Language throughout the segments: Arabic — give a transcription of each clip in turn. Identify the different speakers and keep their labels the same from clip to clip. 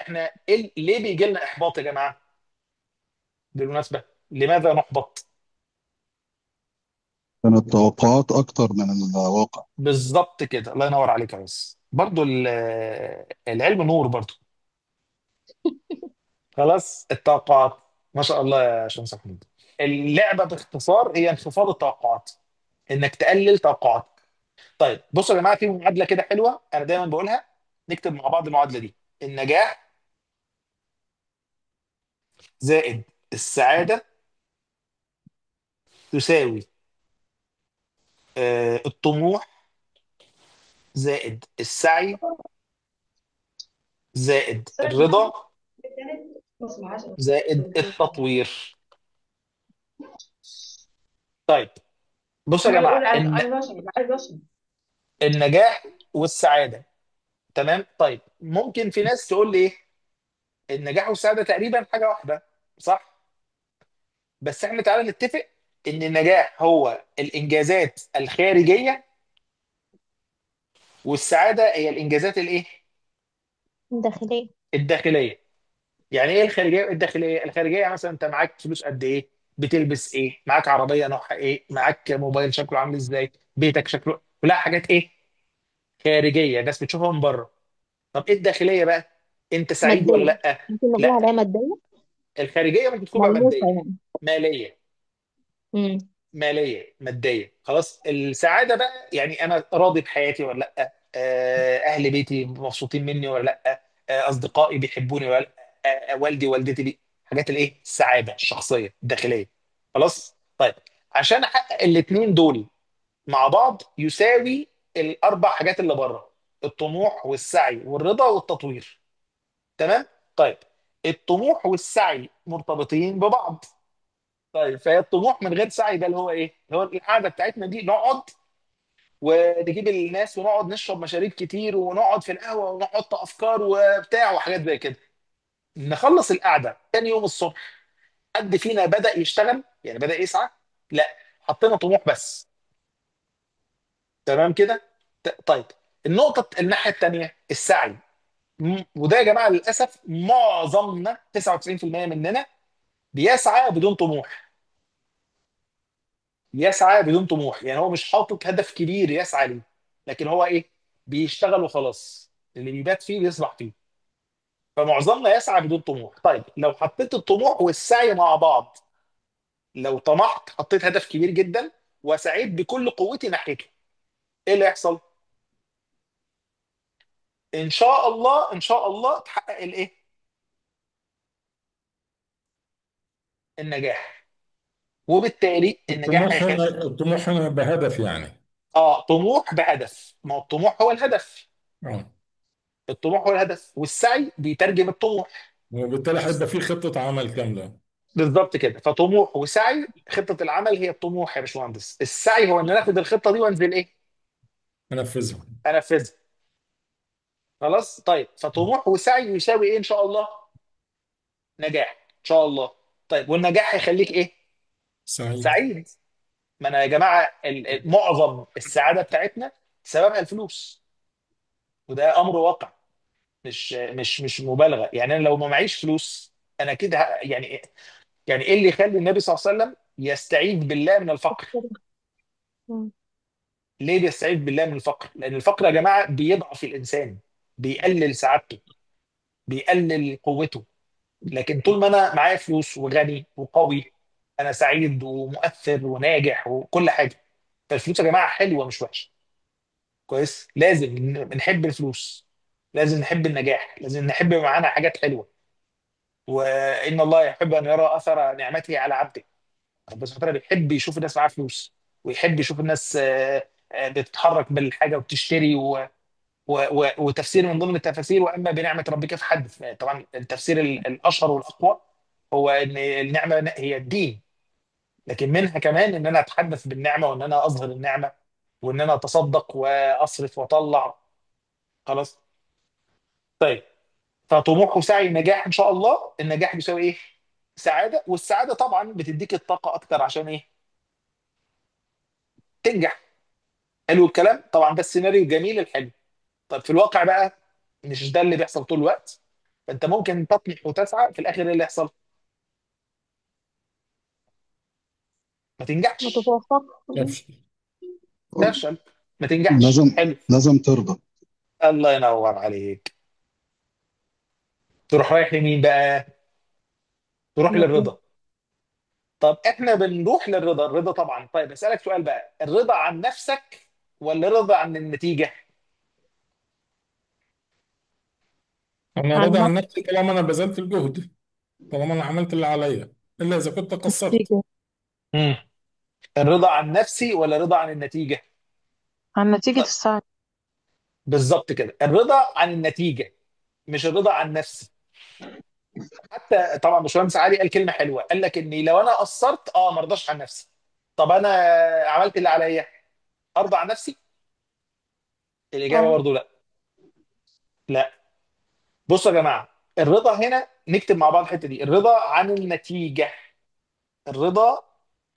Speaker 1: احنا ليه بيجي لنا احباط يا جماعه؟ بالمناسبه، لماذا نحبط؟
Speaker 2: كانت التوقعات أكتر من الواقع.
Speaker 1: بالظبط كده، الله ينور عليك يا ريس. برضو العلم نور برضو. خلاص، التوقعات. ما شاء الله يا شمس محمود. اللعبه باختصار هي انخفاض التوقعات، انك تقلل توقعاتك. طيب بصوا يا جماعه، في معادله كده حلوه انا دايما بقولها، نكتب مع بعض المعادله دي: النجاح زائد السعاده تساوي الطموح زائد السعي زائد الرضا زائد التطوير. طيب بصوا يا جماعه، النجاح والسعاده، تمام. طيب ممكن في ناس تقول لي ايه، النجاح والسعاده تقريبا حاجه واحده، صح؟ بس احنا تعالى نتفق ان النجاح هو الانجازات الخارجيه، والسعاده هي الانجازات الايه؟
Speaker 3: داخلية.
Speaker 1: الداخليه. يعني ايه الخارجيه والداخليه؟ الخارجيه مثلا انت معاك فلوس قد ايه، بتلبس ايه، معاك عربيه نوعها ايه، معاك موبايل شكله عامل ازاي، بيتك شكله، كلها حاجات ايه؟ خارجيه، الناس بتشوفها من بره. طب ايه الداخليه بقى؟ انت سعيد ولا
Speaker 3: مادية،
Speaker 1: لا؟
Speaker 3: ممكن نقول
Speaker 1: لا،
Speaker 3: عليها مادية.
Speaker 1: الخارجيه ممكن تكون بقى
Speaker 3: ملموسة
Speaker 1: ماديه،
Speaker 3: يعني.
Speaker 1: ماليه.
Speaker 3: امم.
Speaker 1: ماليه ماديه، خلاص. السعاده بقى يعني انا راضي بحياتي ولا لا، اهل بيتي مبسوطين مني ولا لا، اصدقائي بيحبوني ولا لا، والدي والدتي حاجات الايه، السعاده الشخصيه الداخليه. خلاص. طيب عشان احقق الاثنين دول مع بعض يساوي الاربع حاجات اللي بره: الطموح والسعي والرضا والتطوير. تمام. طيب الطموح والسعي مرتبطين ببعض. طيب فهي الطموح من غير سعي ده اللي هو ايه؟ اللي هو القعده بتاعتنا دي، نقعد ونجيب الناس ونقعد نشرب مشاريب كتير ونقعد في القهوه ونحط افكار وبتاع وحاجات زي كده. نخلص القعده تاني يوم الصبح، حد فينا بدأ يشتغل يعني بدأ يسعى؟ لا، حطينا طموح بس. تمام كده. طيب النقطه الناحيه التانيه السعي. وده يا جماعه للاسف معظمنا 99% مننا بيسعى بدون طموح. يسعى بدون طموح، يعني هو مش حاطط هدف كبير يسعى ليه، لكن هو ايه؟ بيشتغل وخلاص، اللي بيبات فيه بيصبح فيه. فمعظمنا يسعى بدون طموح. طيب لو حطيت الطموح والسعي مع بعض، لو طمحت حطيت هدف كبير جدا وسعيت بكل قوتي ناحيته، ايه اللي يحصل؟ ان شاء الله ان شاء الله تحقق الايه؟ النجاح. وبالتالي النجاح
Speaker 4: الطموح
Speaker 1: هيخلي.
Speaker 4: هنا الطموح هنا بهدف يعني.
Speaker 1: اه، طموح بهدف، ما هو الطموح هو الهدف.
Speaker 4: اه.
Speaker 1: الطموح هو الهدف والسعي بيترجم الطموح.
Speaker 4: وبالتالي هيبقى في خطة عمل كاملة.
Speaker 1: بالظبط كده، فطموح وسعي. خطه العمل هي الطموح يا باشمهندس، السعي هو ان انا اخد الخطه دي وانزل ايه؟
Speaker 4: انفذها.
Speaker 1: انفذها. خلاص. طيب فطموح وسعي يساوي ايه ان شاء الله؟ نجاح ان شاء الله. طيب والنجاح هيخليك ايه؟
Speaker 4: سعيد.
Speaker 1: سعيد. ما انا يا جماعه معظم السعاده بتاعتنا سببها الفلوس، وده امر واقع، مش مبالغه. يعني انا لو ما معيش فلوس انا كده يعني ايه اللي يخلي النبي صلى الله عليه وسلم يستعيذ بالله من الفقر؟
Speaker 3: مم.
Speaker 1: ليه بيستعيذ بالله من الفقر؟ لان الفقر يا جماعه بيضعف الانسان، بيقلل سعادته، بيقلل قوته. لكن طول ما انا معايا فلوس وغني وقوي، انا سعيد ومؤثر وناجح وكل حاجه. فالفلوس يا جماعه حلوه مش وحشه، كويس. لازم نحب الفلوس، لازم نحب النجاح، لازم نحب يبقى معانا حاجات حلوه. وان الله يحب ان يرى اثر نعمته على عبده. ربنا سبحانه وتعالى بيحب يشوف الناس معاها فلوس، ويحب يشوف الناس بتتحرك بالحاجه وبتشتري وتفسير من ضمن التفاسير: واما بنعمه ربك فحدث. طبعا التفسير الاشهر والاقوى هو ان النعمه هي الدين، لكن منها كمان ان انا اتحدث بالنعمه وان انا اظهر النعمه وان انا اتصدق واصرف واطلع. خلاص. طيب فطموح وسعي نجاح ان شاء الله. النجاح بيساوي ايه؟ سعاده. والسعاده طبعا بتديك الطاقه اكتر عشان ايه؟ تنجح. حلو الكلام. طبعا ده السيناريو الجميل الحلو. طب في الواقع بقى مش ده اللي بيحصل طول الوقت. فانت ممكن تطمح وتسعى، في الاخر ايه اللي يحصل؟ ما
Speaker 3: ما
Speaker 1: تنجحش.
Speaker 3: تتوفق.
Speaker 4: يفشل.
Speaker 1: تفشل. ما تنجحش.
Speaker 2: لازم
Speaker 1: حلو.
Speaker 2: لازم ترضى.
Speaker 1: الله ينور عليك. تروح رايح لمين بقى؟ تروح
Speaker 3: النتيجة.
Speaker 1: للرضا. طب احنا بنروح للرضا، الرضا طبعا. طيب اسالك سؤال بقى، الرضا عن نفسك ولا الرضا عن النتيجه؟
Speaker 4: انا
Speaker 3: عن
Speaker 4: راضي عن
Speaker 3: نفس
Speaker 4: نفسي طالما انا بذلت الجهد، طالما انا عملت اللي عليا، الا اذا كنت قصرت.
Speaker 3: النتيجة.
Speaker 1: امم الرضا عن نفسي ولا الرضا عن النتيجه؟
Speaker 3: عن نتيجة
Speaker 1: طيب
Speaker 3: السعي.
Speaker 1: بالظبط كده، الرضا عن النتيجه مش الرضا عن نفسي. حتى طبعا باشمهندس علي قال كلمه حلوه، قال لك اني لو انا قصرت ما ارضاش عن نفسي. طب انا عملت اللي عليا، ارضى عن نفسي؟ الاجابه
Speaker 3: اه.
Speaker 1: برضو لا. لا. بصوا يا جماعه، الرضا هنا نكتب مع بعض الحته دي، الرضا عن النتيجه. الرضا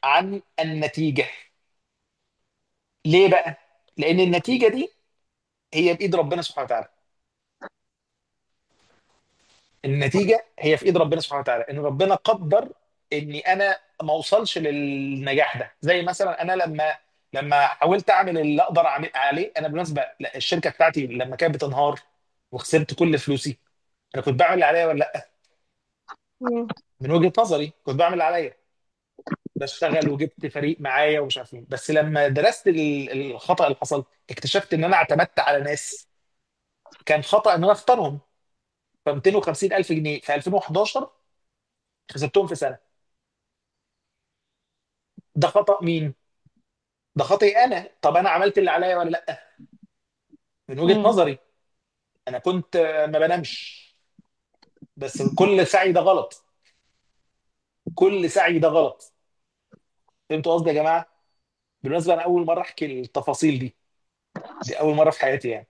Speaker 1: عن النتيجه. ليه بقى؟ لان النتيجه دي هي بايد ربنا سبحانه وتعالى. النتيجه هي في ايد ربنا سبحانه وتعالى، ان ربنا قدر اني انا ما اوصلش للنجاح ده. زي مثلا انا لما حاولت اعمل اللي اقدر اعمل عليه. انا بالمناسبه لا، الشركه بتاعتي لما كانت بتنهار وخسرت كل فلوسي، انا كنت بعمل اللي عليا ولا لا؟
Speaker 3: مم.
Speaker 1: من وجهه نظري كنت بعمل اللي عليا، بشتغل وجبت فريق معايا ومش عارف ايه. بس لما درست الخطأ اللي حصل، اكتشفت ان انا اعتمدت على ناس كان خطأ ان انا اختارهم. ف 250 الف جنيه في 2011 خسرتهم في سنه. ده خطأ مين؟ ده خطأي انا. طب انا عملت اللي عليا ولا لا؟ من وجهة
Speaker 3: مم.
Speaker 1: نظري انا كنت ما بنامش. بس كل سعي ده غلط. كل سعي ده غلط. فهمتوا قصدي يا جماعه؟ بالمناسبه انا اول مره احكي التفاصيل دي. دي اول مره في حياتي يعني.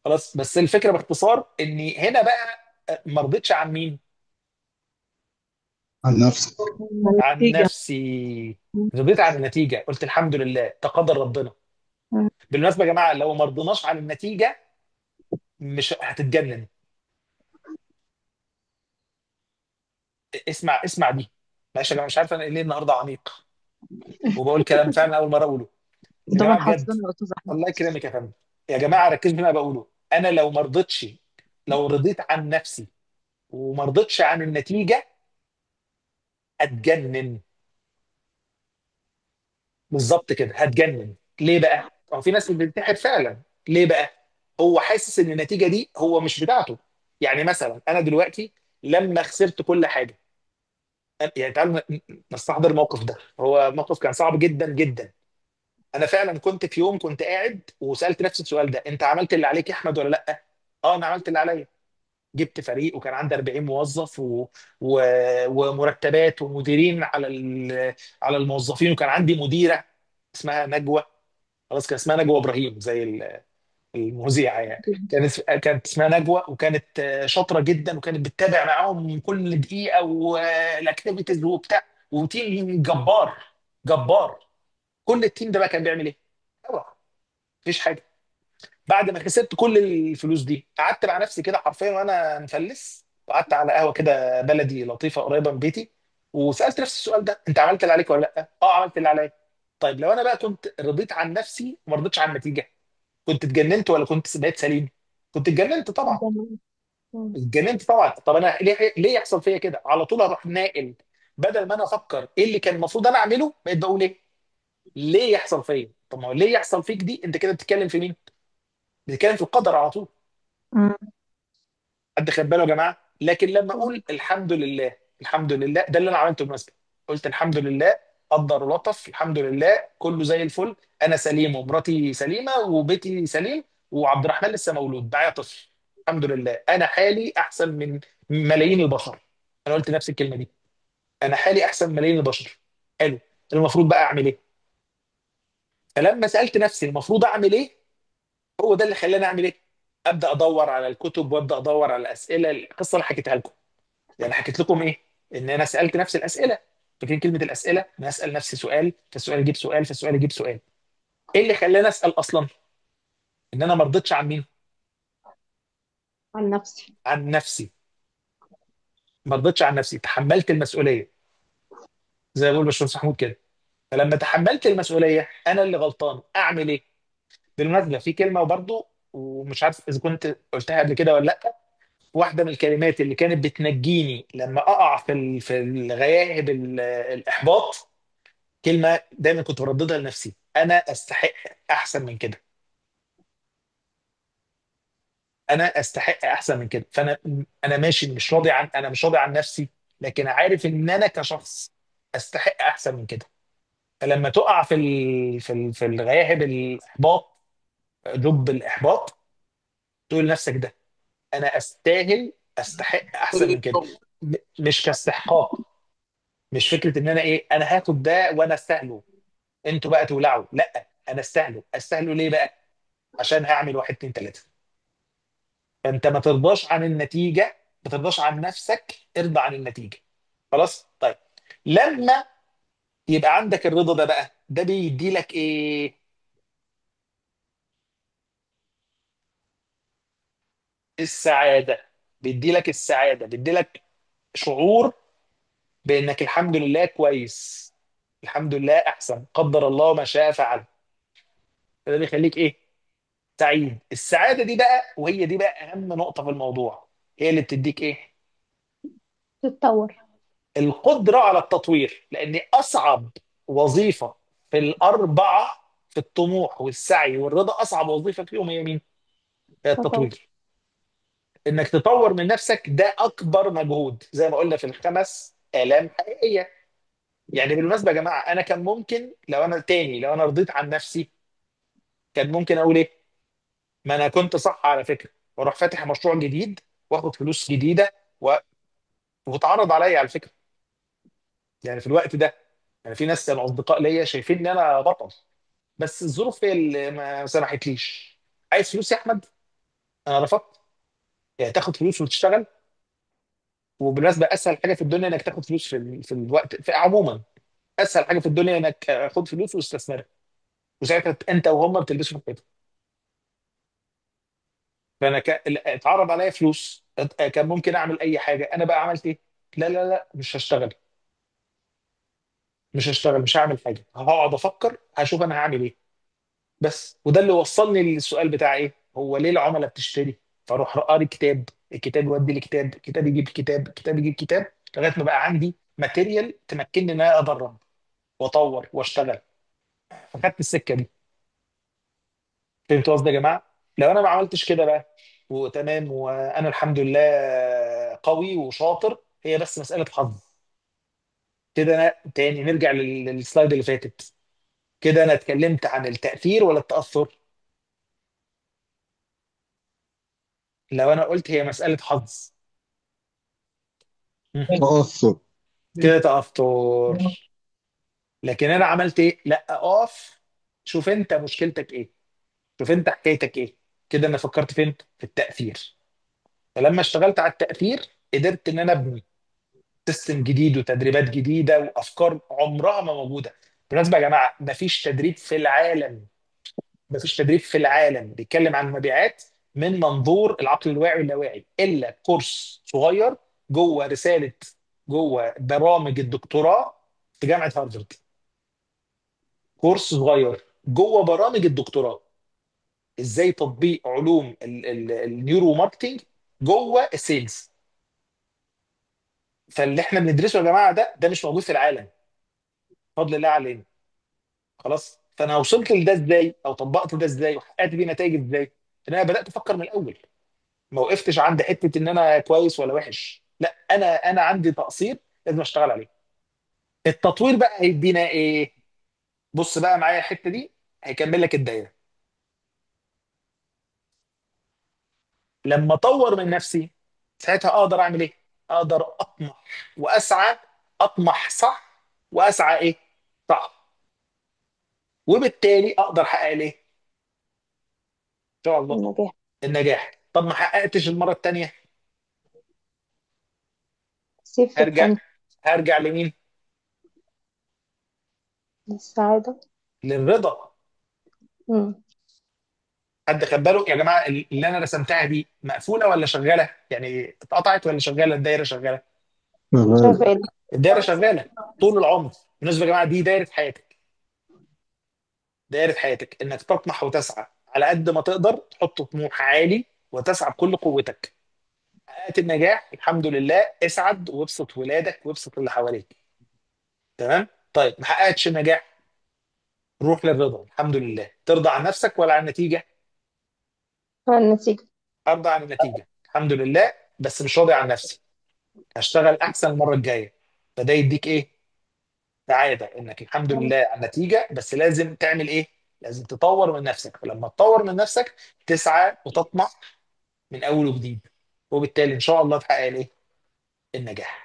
Speaker 1: خلاص، بس الفكره باختصار اني هنا بقى ما رضيتش عن مين؟
Speaker 2: عن نفسك.
Speaker 1: عن
Speaker 3: النتيجة.
Speaker 1: نفسي.
Speaker 3: مم.
Speaker 1: رضيت عن النتيجه، قلت الحمد لله تقدر ربنا.
Speaker 3: مم.
Speaker 1: بالمناسبه يا جماعه، لو ما رضيناش عن النتيجه مش هتتجنن. اسمع اسمع دي. ماشي يا جماعه، مش عارف انا ليه النهارده عميق وبقول كلام فعلا اول مره اقوله. يا
Speaker 3: ده من
Speaker 1: جماعه بجد،
Speaker 3: حظنا يا أستاذ أحمد.
Speaker 1: الله يكرمك يا فندم. يا جماعه ركزوا في اللي انا بقوله. انا لو ما رضيتش، لو رضيت عن نفسي وما رضيتش عن النتيجه، اتجنن. بالظبط كده، هتجنن. ليه بقى؟ هو في ناس بتنتحر فعلا. ليه بقى؟ هو حاسس ان النتيجه دي هو مش بتاعته. يعني مثلا انا دلوقتي لما خسرت كل حاجه، يعني تعالوا نستحضر الموقف ده. هو موقف كان صعب جدا جدا. انا فعلا كنت في يوم كنت قاعد وسالت نفسي السؤال ده، انت عملت اللي عليك يا احمد ولا لا؟ اه انا عملت اللي عليا. جبت فريق وكان عندي 40 موظف و... ومرتبات ومديرين على الموظفين، وكان عندي مديره اسمها نجوى. خلاص، كان اسمها نجوى ابراهيم زي المذيعه يعني. كانت اسمها نجوى، وكانت شاطره جدا، وكانت بتتابع معاهم كل دقيقه والاكتيفيتيز وبتاع، وتيم جبار. جبار. كل التيم ده بقى كان بيعمل ايه؟ هوا. مفيش حاجه. بعد ما خسرت كل الفلوس دي، قعدت مع نفسي كده حرفيا وانا مفلس، وقعدت على قهوه كده بلدي لطيفه قريبه من بيتي، وسالت نفسي السؤال ده، انت عملت اللي عليك ولا لا؟ اه عملت اللي عليا. طيب لو انا بقى كنت رضيت عن نفسي وما رضيتش عن النتيجه، كنت اتجننت ولا كنت بقيت سليم؟ كنت اتجننت طبعا.
Speaker 3: ده من- مم.
Speaker 1: اتجننت طبعا. طب انا ليه يحصل فيا كده؟ على طول اروح ناقل. بدل ما انا افكر ايه اللي كان المفروض انا اعمله، بقيت بقول ايه؟ ليه يحصل فيا؟ طب ما هو ليه يحصل فيك دي، انت كده بتتكلم في مين؟ بتتكلم في القدر على طول.
Speaker 3: مم.
Speaker 1: حد خد باله يا جماعه؟ لكن لما اقول الحمد لله، الحمد لله، ده اللي انا عملته بالمناسبه. قلت الحمد لله، قدر ولطف، الحمد لله كله زي الفل. انا سليم ومراتي سليمه وبيتي سليم، وعبد الرحمن لسه مولود معايا طفل. الحمد لله انا حالي احسن من ملايين البشر. انا قلت نفس الكلمه دي. انا حالي احسن من ملايين البشر. حلو. المفروض بقى اعمل ايه؟ فلما سالت نفسي المفروض اعمل ايه، هو ده اللي خلاني اعمل ايه؟ ابدا ادور على الكتب وابدا ادور على الاسئله، القصه اللي حكيتها لكم. يعني حكيت لكم ايه؟ ان انا سالت نفسي الاسئله. فاكرين كلمه الاسئله؟ انا اسال نفسي سؤال، فالسؤال يجيب سؤال، فالسؤال يجيب سؤال. ايه اللي خلاني اسال اصلا؟ ان انا ما رضيتش عن مين؟
Speaker 3: عن نفسي.
Speaker 1: عن نفسي. ما رضيتش عن نفسي، تحملت المسؤوليه، زي ما بيقول باشمهندس محمود كده. فلما تحملت المسؤوليه انا اللي غلطان، اعمل ايه؟ بالمناسبه في كلمه برضو، ومش عارف اذا كنت قلتها قبل كده ولا لا، واحده من الكلمات اللي كانت بتنجيني لما اقع في الغياهب الاحباط، كلمه دايما كنت برددها لنفسي: انا استحق احسن من كده. انا استحق احسن من كده. فانا ماشي مش راضي عن، انا مش راضي عن نفسي، لكن عارف ان انا كشخص استحق احسن من كده. فلما تقع في الغياهب الاحباط، لب الاحباط، تقول لنفسك ده: انا استاهل، استحق احسن من كده. مش كاستحقاق، مش فكره ان انا ايه، انا هاخد ده وانا استاهله، انتوا بقى تولعوا، لا، انا استاهله. استاهله ليه بقى؟ عشان هعمل واحد اتنين تلاته. فانت ما ترضاش عن النتيجه، ما ترضاش عن نفسك، ارضى عن النتيجه. خلاص؟ طيب، لما يبقى عندك الرضا ده بقى، ده بيدي لك ايه؟ السعاده. بيدي لك السعاده، بيدي لك شعور بانك الحمد لله كويس، الحمد لله احسن، قدر الله ما شاء فعل. فده بيخليك ايه؟ سعيد. السعاده دي بقى، وهي دي بقى اهم نقطه في الموضوع، هي اللي بتديك ايه؟
Speaker 3: تتطور.
Speaker 1: القدره على التطوير. لان اصعب وظيفه في الاربعه، في الطموح والسعي والرضا، اصعب وظيفه فيهم هي مين؟ هي
Speaker 3: تطور.
Speaker 1: التطوير. انك تطور من نفسك ده اكبر مجهود، زي ما قلنا في الخمس الام حقيقيه. يعني بالمناسبه يا جماعه، انا كان ممكن لو انا تاني، لو انا رضيت عن نفسي، كان ممكن اقول ايه؟ ما انا كنت صح على فكره، واروح فاتح مشروع جديد واخد فلوس جديده وتعرض عليا على فكره. يعني في الوقت ده، يعني في ناس كانوا اصدقاء ليا شايفين ان انا بطل، بس الظروف هي اللي ما سمحتليش. عايز فلوس يا احمد؟ انا رفضت. يعني تاخد فلوس وتشتغل؟ وبالمناسبه اسهل حاجه في الدنيا انك تاخد فلوس في الوقت، في عموما اسهل حاجه في الدنيا انك خد فلوس واستثمرها، وساعتها انت وهم بتلبسوا في الحيطه. فانا اتعرض عليا فلوس، كان ممكن اعمل اي حاجه. انا بقى عملت ايه؟ لا لا لا، مش هشتغل، مش هشتغل، مش هعمل حاجه، هقعد افكر، هشوف انا هعمل ايه. بس. وده اللي وصلني للسؤال بتاع ايه، هو ليه العملاء بتشتري؟ فاروح قاري كتاب، الكتاب يودي لي كتاب، الكتاب يجيب كتاب، الكتاب يجيب كتاب، لغايه ما بقى عندي ماتيريال تمكنني ان انا ادرب واطور واشتغل. فخدت السكه دي. فهمتوا قصدي يا جماعه؟ لو انا ما عملتش كده بقى وتمام، وانا الحمد لله قوي وشاطر، هي بس مساله حظ. كده انا تاني نرجع للسلايد اللي فاتت. كده انا اتكلمت عن التاثير ولا التاثر؟ لو انا قلت هي مساله حظ،
Speaker 2: تأثر.
Speaker 1: كده تاثر. لكن انا عملت ايه؟ لا، اقف، شوف انت مشكلتك ايه، شوف انت حكايتك ايه. كده انا فكرت فين؟ في التاثير. فلما اشتغلت على التاثير قدرت ان انا ابني سيستم جديد وتدريبات جديده وافكار عمرها ما موجوده. بالمناسبه يا جماعه، مفيش تدريب في العالم، مفيش تدريب في العالم بيتكلم عن المبيعات من منظور العقل الواعي واللاواعي الا كورس صغير جوه رساله، جوه برامج الدكتوراه في جامعه هارفارد. كورس صغير جوه برامج الدكتوراه، ازاي تطبيق علوم النيورو ماركتنج جوه السيلز. فاللي احنا بندرسه يا جماعه ده مش موجود في العالم، بفضل الله علينا. خلاص؟ فانا وصلت لده ازاي، او طبقت ده ازاي، وحققت بيه نتائج ازاي؟ ان انا بدات افكر من الاول، ما وقفتش عند حته ان انا كويس ولا وحش، لا، انا عندي تقصير لازم اشتغل عليه. التطوير بقى هيدينا ايه؟ بص بقى معايا الحته دي، هيكمل لك الدايره. لما اطور من نفسي، ساعتها اقدر اعمل ايه؟ اقدر اطمح واسعى. اطمح صح، واسعى ايه؟ صح. وبالتالي اقدر احقق الايه؟ ان شاء الله
Speaker 3: النجاح.
Speaker 1: النجاح. طب ما حققتش المره الثانيه،
Speaker 3: سيب في
Speaker 1: هرجع
Speaker 3: التاني.
Speaker 1: هرجع لمين؟
Speaker 3: السعادة.
Speaker 1: للرضا.
Speaker 3: مم.
Speaker 1: حد خد باله يا جماعه اللي انا رسمتها دي مقفوله ولا شغاله؟ يعني اتقطعت ولا شغاله؟ الدايره شغاله؟
Speaker 2: شغال.
Speaker 3: شغال.
Speaker 1: الدايره شغاله طول العمر. بالنسبه يا جماعه دي دايره حياتك. دايره حياتك انك تطمح وتسعى على قد ما تقدر، تحط طموح عالي وتسعى بكل قوتك. حققت النجاح الحمد لله، اسعد وابسط ولادك وابسط اللي حواليك. تمام. طيب ما حققتش النجاح، روح للرضا. الحمد لله. ترضى عن نفسك ولا عن النتيجه؟
Speaker 3: النتيجة.
Speaker 1: ارضى عن النتيجه الحمد لله، بس مش راضي عن نفسي. هشتغل احسن المره الجايه. فده يديك ايه؟ سعاده انك الحمد لله على النتيجه، بس لازم تعمل ايه؟ لازم تطور من نفسك. فلما تطور من نفسك تسعى وتطمح من اول وجديد، وبالتالي ان شاء الله تحقق الايه؟ النجاح.